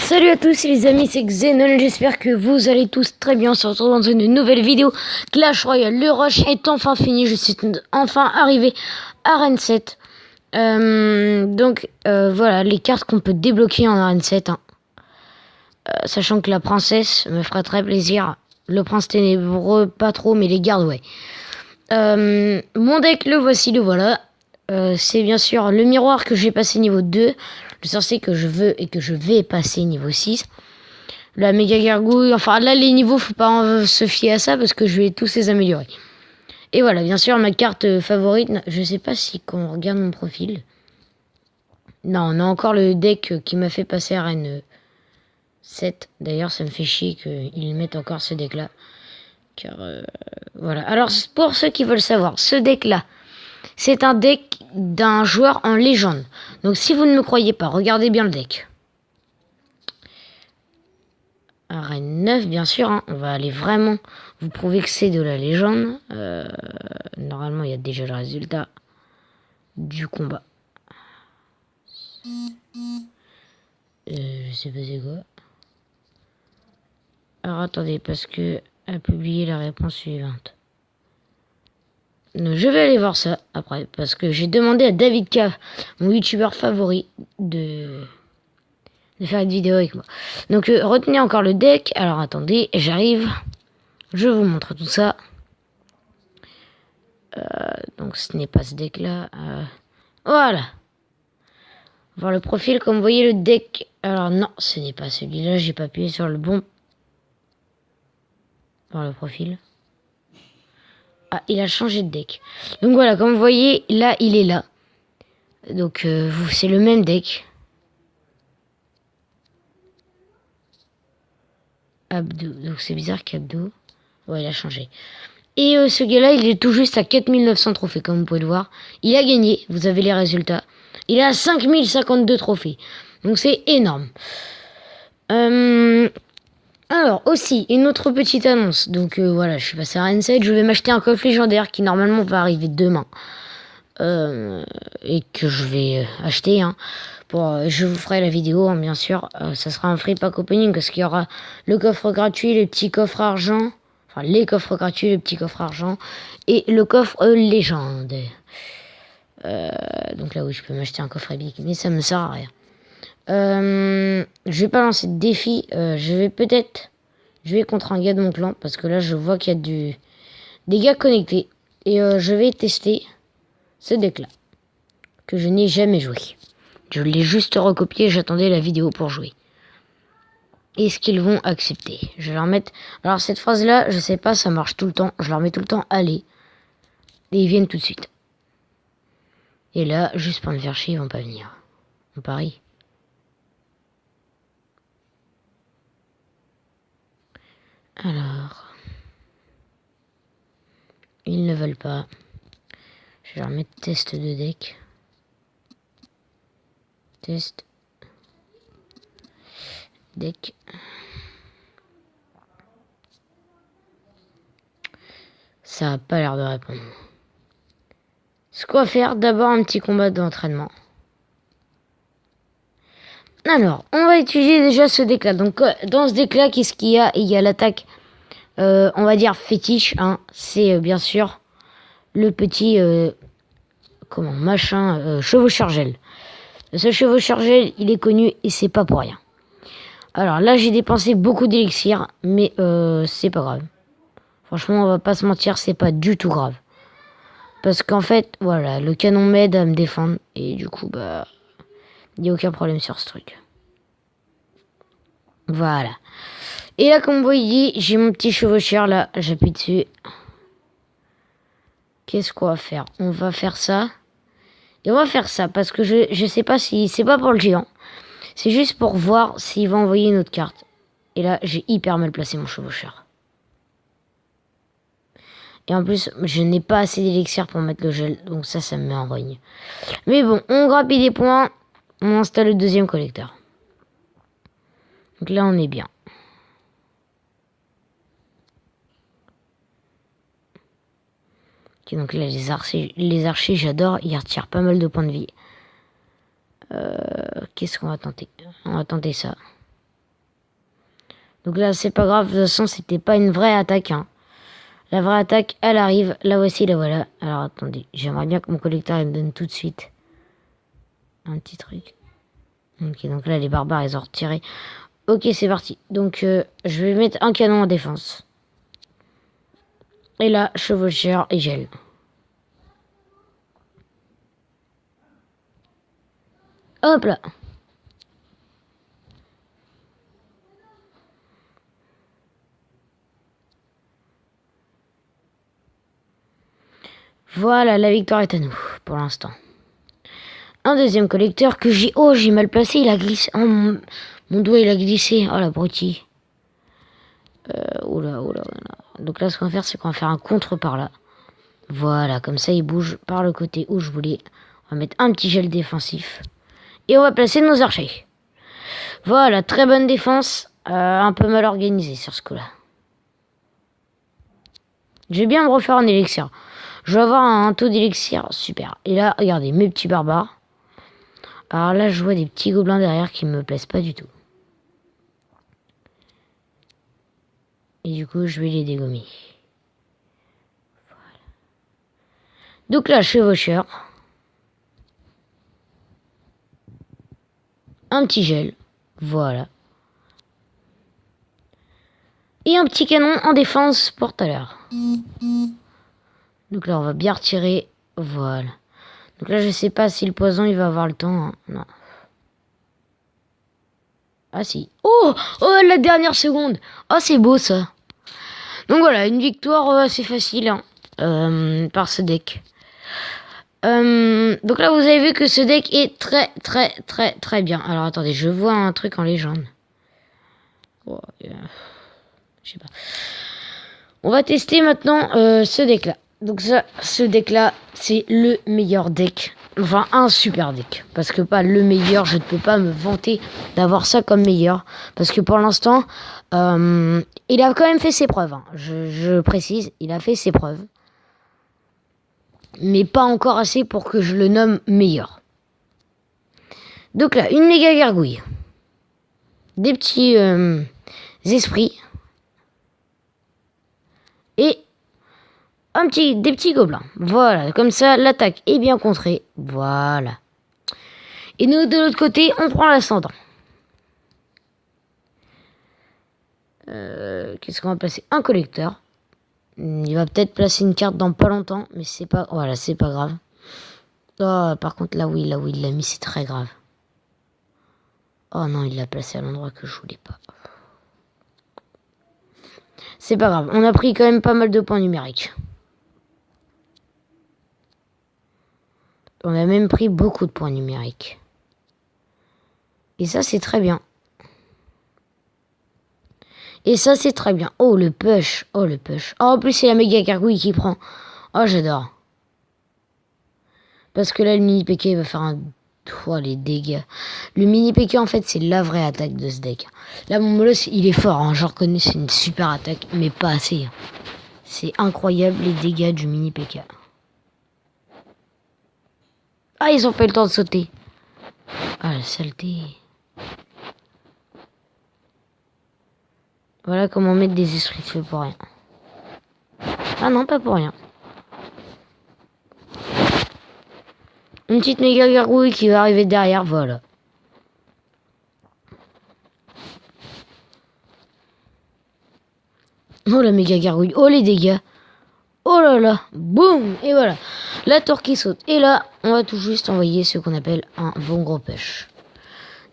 Salut à tous les amis, c'est Xenon, j'espère que vous allez tous très bien. On se retrouve dans une nouvelle vidéo Clash Royale. Le rush est enfin fini, je suis enfin arrivé à Arène 7. Voilà les cartes qu'on peut débloquer en Arène 7. Sachant que la princesse me fera très plaisir. Le prince ténébreux, pas trop, mais les gardes, ouais. Mon deck, le voici, le voilà. C'est bien sûr le miroir que j'ai passé niveau 2. Le sorcier que je veux et que je vais passer niveau 6. La méga gargouille. Enfin là les niveaux faut pas se fier à ça parce que je vais tous les améliorer. Et voilà bien sûr ma carte favorite. Je sais pas si quand on regarde mon profil. Non on a encore le deck qui m'a fait passer à Arène 7. D'ailleurs ça me fait chier qu'ils mettent encore ce deck là. Car voilà. Alors pour ceux qui veulent savoir, ce deck là. C'est un deck d'un joueur en légende. Donc si vous ne me croyez pas, regardez bien le deck. Arène 9, bien sûr. On va aller vraiment vous prouver que c'est de la légende. Normalement, il y a déjà le résultat du combat. Je sais pas c'est quoi. Alors attendez, parce que a publié la réponse suivante. Je vais aller voir ça après, parce que j'ai demandé à David K, mon youtubeur favori, de faire une vidéo avec moi. Donc retenez encore le deck. Alors attendez, j'arrive. Je vous montre tout ça. Donc ce n'est pas ce deck là. Voilà. Voir le profil, comme vous voyez le deck. Alors non, ce n'est pas celui-là. J'ai pas appuyé sur le bon. Voir le profil. Ah, il a changé de deck. Donc voilà, comme vous voyez, là, il est là. Donc, c'est le même deck. Abdo. Donc, c'est bizarre qu'Abdo... Ouais, il a changé. Et ce gars-là, il est tout juste à 4900 trophées, comme vous pouvez le voir. Il a gagné, vous avez les résultats. Il est à 5052 trophées. Donc, c'est énorme. Alors, aussi, une autre petite annonce. Donc, voilà, je suis passé à Arène 7. Je vais m'acheter un coffre légendaire qui, normalement, va arriver demain. Et que je vais acheter. Je vous ferai la vidéo, bien sûr. Ça sera un free pack opening parce qu'il y aura le coffre gratuit, les petits coffres argent. Enfin, les coffres gratuits, les petits coffres argent. Et le coffre légende. Donc là, oui, je peux m'acheter un coffre épique. Mais ça me sert à rien. Je vais pas lancer de défi. Je vais contre un gars de mon clan. Parce que là, je vois qu'il y a des gars connectés. Et je vais tester ce deck là. Que je n'ai jamais joué. Je l'ai juste recopié. J'attendais la vidéo pour jouer. Est-ce qu'ils vont accepter? Je vais leur mettre... Alors cette phrase là, je sais pas, ça marche tout le temps. Je leur mets tout le temps allez. Et ils viennent tout de suite. Et là, juste pour me faire chier, ils vont pas venir. On parie. Alors, ils ne veulent pas. Je vais leur mettre test de deck. Test. Deck. Ça a pas l'air de répondre. Ce qu'on va faire, d'abord un petit combat d'entraînement. Alors, on va étudier déjà ce deck là. Donc, dans ce deck là, qu'est-ce qu'il y a? Il y a l'attaque, on va dire fétiche. C'est bien sûr le petit, chevaucheur gel. Ce chevaucheur gel, il est connu et c'est pas pour rien. Alors là, j'ai dépensé beaucoup d'élixir, mais c'est pas grave. Franchement, on va pas se mentir, c'est pas du tout grave. Parce qu'en fait, voilà, le canon m'aide à me défendre. Et du coup, bah, il n'y a aucun problème sur ce truc. Voilà. Et là, comme vous voyez, j'ai mon petit chevaucheur là. J'appuie dessus. Qu'est-ce qu'on va faire? On va faire ça. Et on va faire ça parce que je sais pas si... C'est pas pour le géant. C'est juste pour voir s'il va envoyer une autre carte. Et là, j'ai hyper mal placé mon chevaucheur. Et en plus, je n'ai pas assez d'élixir pour mettre le gel. Donc ça me met en rogne. Mais bon, on grappille des points. On installe le deuxième collecteur. Donc là, on est bien. Ok, donc là, les archers, j'adore. Ils retirent pas mal de points de vie. Qu'est-ce qu'on va tenter? On va tenter ça. Donc là, c'est pas grave. De toute façon, c'était pas une vraie attaque. Hein. La vraie attaque, elle arrive. La voici, la voilà. Alors, attendez. J'aimerais bien que mon collecteur il me donne tout de suite un petit truc. Ok, donc là, les barbares, ils ont retiré. Ok, c'est parti. Donc, je vais mettre un canon en défense. Et là, chevaucheur et gel. Hop là. Voilà, la victoire est à nous, pour l'instant. Un deuxième collecteur que j'ai... Oh, j'ai mal placé, il a glissé. Oh, mon doigt, il a glissé. Oh, la broutille. Oula. Donc là, ce qu'on va faire, c'est qu'on va faire un contre par là. Voilà, comme ça, il bouge par le côté où je voulais. On va mettre un petit gel défensif. Et on va placer nos archers. Voilà, très bonne défense. Un peu mal organisée sur ce coup-là. Je vais bien me refaire un élixir. Je vais avoir un taux d'élixir super. Et là, regardez, mes petits barbares. Alors là, je vois des petits gobelins derrière qui me plaisent pas du tout. Et du coup, je vais les dégommer. Voilà. Donc là, chevaucheur. Un petit gel. Voilà. Et un petit canon en défense pour tout à l'heure. Donc là, on va bien retirer. Voilà. Donc là, je sais pas si le poison, il va avoir le temps. Hein. Non. Ah si. Oh, la dernière seconde. Ah, c'est beau ça. Donc voilà, une victoire assez facile hein, par ce deck. Donc là, vous avez vu que ce deck est très bien. Alors attendez, je vois un truc en légende. Oh, je sais pas. On va tester maintenant ce deck-là. Donc ça, ce deck-là, c'est le meilleur deck. Enfin, un super deck. Parce que pas le meilleur, je ne peux pas me vanter d'avoir ça comme meilleur. Parce que pour l'instant, il a quand même fait ses preuves. Hein. Je précise, il a fait ses preuves. Mais pas encore assez pour que je le nomme meilleur. Donc là, une méga gargouille. Des petits esprits. Et des petits gobelins. Voilà, comme ça, l'attaque est bien contrée. Voilà. Et nous, de l'autre côté, on prend l'ascendant. Qu'est-ce qu'on va placer? Un collecteur. Il va peut-être placer une carte dans pas longtemps, mais c'est pas... Voilà, c'est pas grave. Oh, par contre, là où il l'a mis, c'est très grave. Oh non, il l'a placé à l'endroit que je voulais pas. C'est pas grave, on a pris quand même pas mal de points numériques. On a même pris beaucoup de points numériques. Et ça, c'est très bien. Et ça, c'est très bien. Oh, le push. Oh, le push. Oh, en plus, c'est la méga gargouille qui prend. Oh, j'adore. Parce que là, le mini PK va faire un... Oh, les dégâts. Le mini PK, en fait, c'est la vraie attaque de ce deck. Là, mon Molos, il est fort. Hein. Je reconnais, c'est une super attaque, mais pas assez. C'est incroyable, les dégâts du mini PK. Ah, ils ont pas eu le temps de sauter. Ah, la saleté. Voilà comment mettre des esprits de feu pour rien. Ah non, pas pour rien. Une petite méga gargouille qui va arriver derrière, voilà. Oh la méga gargouille, oh les dégâts. Oh là là, boum. Et voilà, la tour qui saute. Et là, on va tout juste envoyer ce qu'on appelle un bon gros push.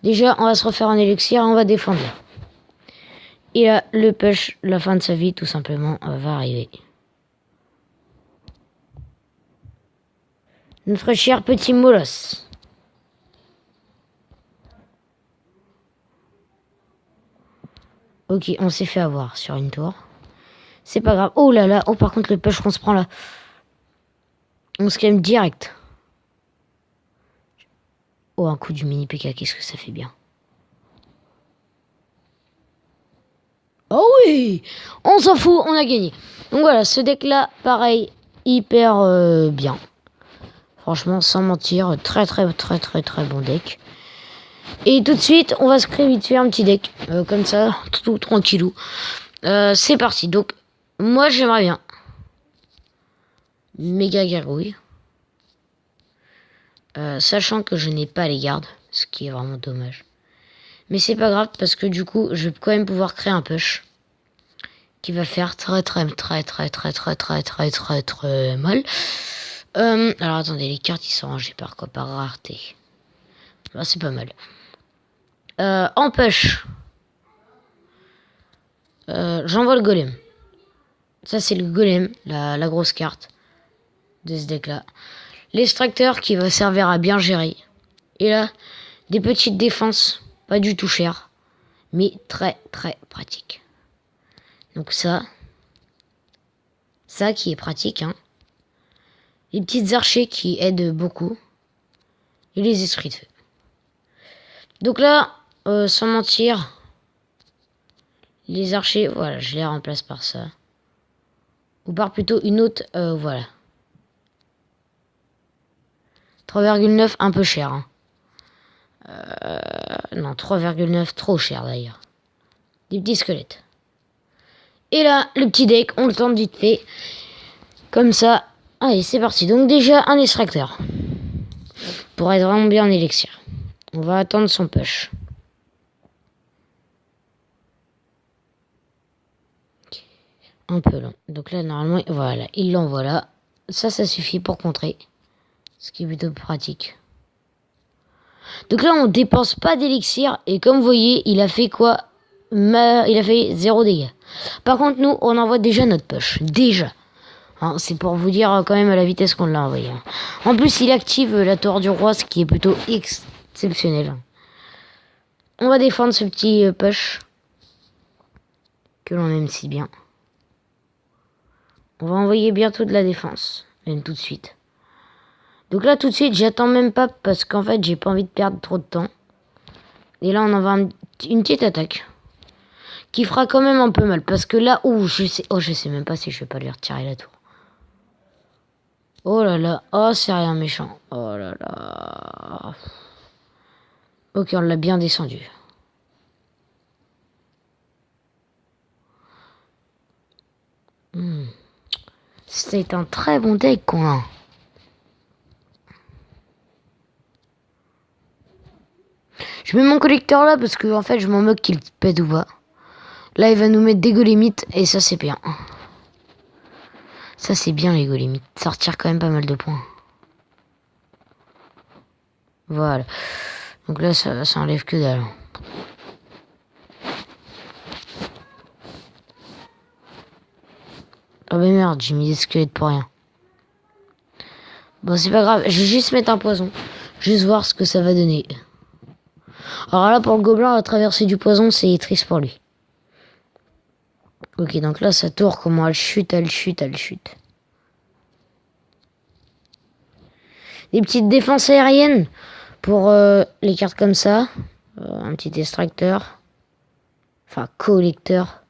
Déjà, on va se refaire un élixir et on va défendre. Et là, le push, la fin de sa vie, tout simplement, va arriver. Notre cher petit Molos. Ok, on s'est fait avoir sur une tour. C'est pas grave. Oh là là, oh par contre le push qu'on se prend là. On se calme direct. Oh, un coup du mini PK, qu'est-ce que ça fait bien. Oh oui, on s'en fout, on a gagné. Donc voilà, ce deck là, pareil, hyper bien. Franchement, sans mentir, très bon deck. Et tout de suite, on va se créer vite fait un petit deck. Comme ça, tout tranquillou. C'est parti. Donc, moi, j'aimerais bien. Méga gargouille. Sachant que je n'ai pas les gardes. Ce qui est vraiment dommage. Mais c'est pas grave parce que du coup, je vais quand même pouvoir créer un push. Qui va faire très mal. Alors attendez, les cartes ils sont rangées par quoi? Par rareté. Là c'est pas mal. En push. J'envoie le golem. Ça c'est le golem, la grosse carte de ce deck là. L'extracteur qui va servir à bien gérer. Et là, des petites défenses, pas du tout chères, mais très pratiques. Donc ça qui est pratique, hein. Les petites archers qui aident beaucoup. Et les esprits de feu. Donc là, sans mentir, les archers, voilà, je les remplace par ça. Ou par plutôt une autre, voilà. 3,9, un peu cher. Hein. Non, 3,9, trop cher d'ailleurs. Des petits squelettes. Et là, le petit deck, on le tente vite fait. Comme ça. Allez, c'est parti. Donc déjà, un extracteur. Pour être vraiment bien en élixir. On va attendre son push. Un peu long. Donc là, normalement, voilà, il l'envoie là. Ça suffit pour contrer. Ce qui est plutôt pratique. Donc là, on dépense pas d'élixir. Et comme vous voyez, il a fait quoi? Il a fait 0 dégâts. Par contre, nous, on envoie déjà notre push. Déjà. Hein, c'est pour vous dire quand même à la vitesse qu'on l'a envoyé. Hein. En plus, il active la tour du roi, ce qui est plutôt exceptionnel. On va défendre ce petit push. Que l'on aime si bien. On va envoyer bientôt de la défense. Même tout de suite. Donc là, tout de suite, j'attends même pas parce qu'en fait, j'ai pas envie de perdre trop de temps. Et là, on envoie une petite attaque. Qui fera quand même un peu mal. Parce que là, je sais même pas si je vais pas lui retirer la tour. Oh là là. Oh, c'est rien méchant. Oh là là. Ok, on l'a bien descendu. C'est un très bon deck qu'on a. Je mets mon collecteur là parce que en fait je m'en moque qu'il pète ou pas. Là il va nous mettre des golémites et ça c'est bien. Ça c'est bien les golémites. Ça retire quand même pas mal de points. Voilà. Donc là ça enlève que dalle. Oh bah merde, j'ai mis des squelettes pour rien. Bon c'est pas grave, je vais juste mettre un poison. Juste voir ce que ça va donner. Alors là pour le gobelin, à traverser du poison, c'est triste pour lui. Ok, donc là sa tour, comment elle chute. Des petites défenses aériennes pour les cartes comme ça. Un petit extracteur. Enfin, collecteur.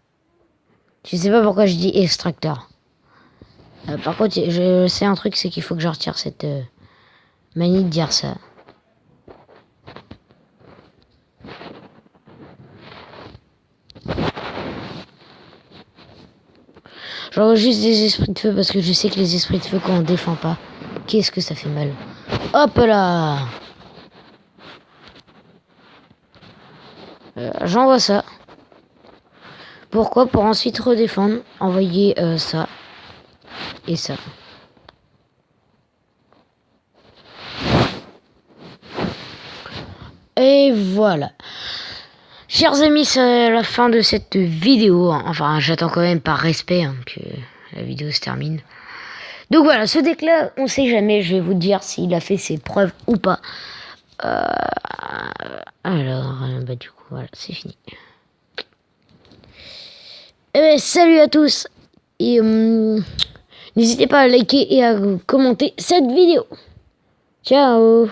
Je sais pas pourquoi je dis extracteur. Par contre, je sais un truc, c'est qu'il faut que je retire cette manie de dire ça. J'envoie juste des esprits de feu parce que je sais que les esprits de feu, quand on défend pas, qu'est-ce que ça fait mal. Hop là! J'envoie ça. Pourquoi? Pour ensuite redéfendre. Envoyer ça. Et ça. Et voilà. Chers amis, c'est la fin de cette vidéo. Enfin, j'attends quand même par respect que la vidéo se termine. Donc voilà, ce deck là, on sait jamais, je vais vous dire s'il a fait ses preuves ou pas. Alors, bah du coup, voilà, c'est fini. Eh ben, salut à tous. Et n'hésitez pas à liker et à commenter cette vidéo. Ciao.